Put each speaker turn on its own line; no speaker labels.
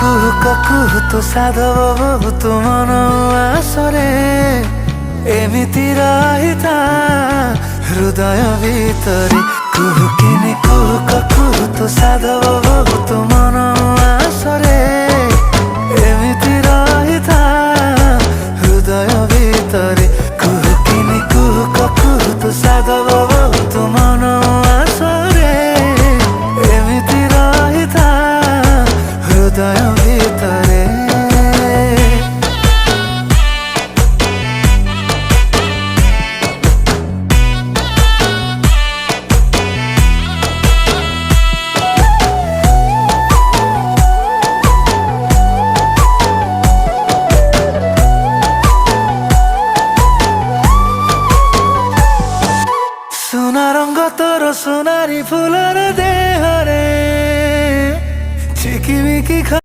କୁହୁ ସାଧବ ବହୁତ ମନ ଆସରେ ଏମିତି ରହିଥା ହୃଦୟ ଭିତରେ କୁହୁକିନି କୁହୁ ସାଧବ ବହୁତ ମନ ଆସରେ ଏମିତି ରହିଥା ହୃଦୟ ଭିତରେ କୁହୁକିନି କୁହୁ ସାଧବ ବହୁତ ମନ ଆସରେ ଏମିତି ରହିଥା ହୃଦୟ